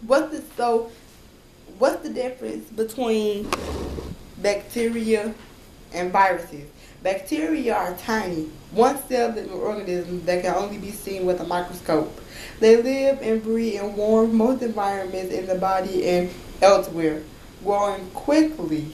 What's the difference between bacteria and viruses? Bacteria are tiny, one-celled living organisms that can only be seen with a microscope. They live and breed in warm, moist environments in the body and elsewhere, growing quickly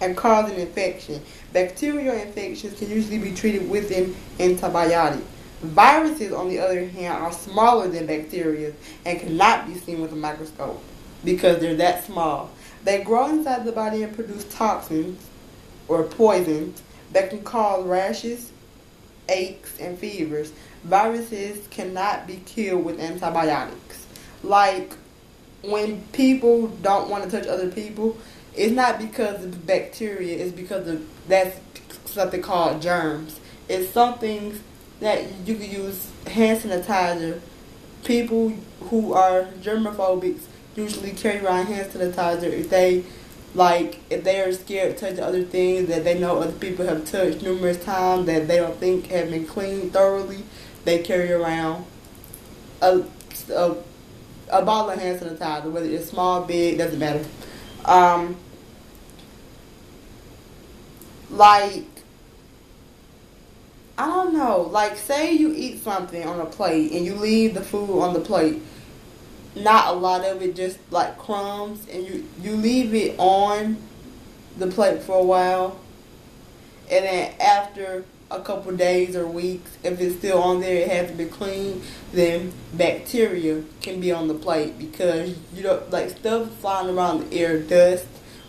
and causing infection. Bacterial infections can usually be treated with an antibiotic. Viruses, on the other hand, are smaller than bacteria and cannot be seen with a microscope because they're that small. They grow inside the body and produce toxins or poisons that can cause rashes, aches, and fevers. Viruses cannot be killed with antibiotics. Like when people don't want to touch other people, it's not because of bacteria, it's because of that's something called germs. It's something that you can use hand sanitizer. People who are germophobics usually carry around hand sanitizer if they are scared to touch other things that they know other people have touched numerous times that they don't think have been cleaned thoroughly. They carry around a, a, a bottle of hand sanitizer, whether it's small, big, doesn't matter. Um, like I don't know. Like, say you eat something on a plate and you leave the food on the plate. Not a lot of it, just like crumbs, and you leave it on the plate for a while, and then after a couple days or weeks, if it's still on there, it has to be cleaned. Then bacteria can be on the plate because you don't like stuff flying around the air, dust.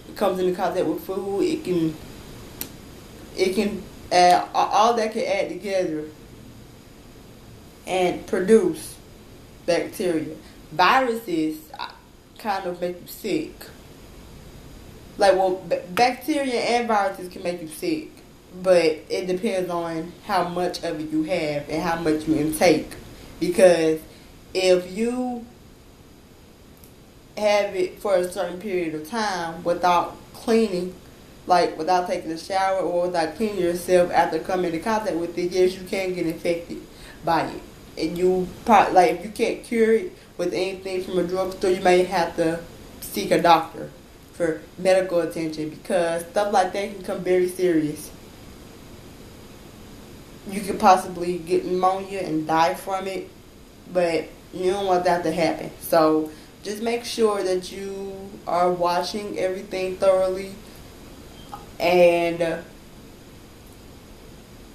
It comes into contact with food. It can add, all that can add together and produce bacteria. Viruses kind of make you sick. Like, well, bacteria and viruses can make you sick, but it depends on how much of it you have and how much you intake. Because if you have it for a certain period of time without cleaning, like without taking a shower or without cleaning yourself after coming into contact with it, yes, you can get infected by it. And you probably, like, if you can't cure it with anything from a drugstore, you may have to seek a doctor for medical attention because stuff like that can become very serious. You could possibly get pneumonia and die from it, but you don't want that to happen. So just make sure that you are washing everything thoroughly, and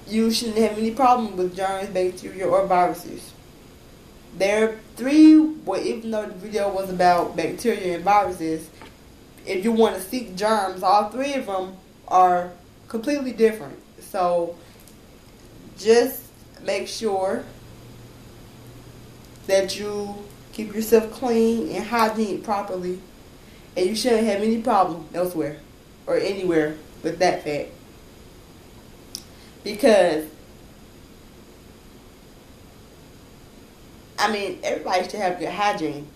you shouldn't have any problem with germs, bacteria, or viruses. There are three, well, even though the video was about bacteria and viruses, if you want to seek germs, all three of them are completely different. So just make sure that you keep yourself clean and hygiene properly, and you shouldn't have any problem elsewhere or anywhere with that fact. Because, I mean, everybody should have good hygiene.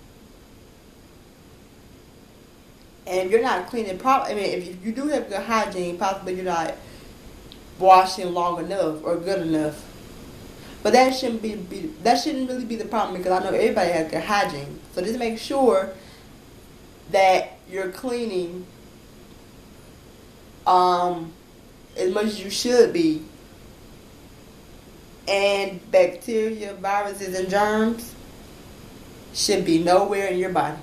And if you're not cleaning properly, I mean, if you do have good hygiene, possibly you're not washing long enough or good enough. But that shouldn't really be the problem because I know everybody has good hygiene. So just make sure that you're cleaning as much as you should be. And bacteria, viruses, and germs should be nowhere in your body.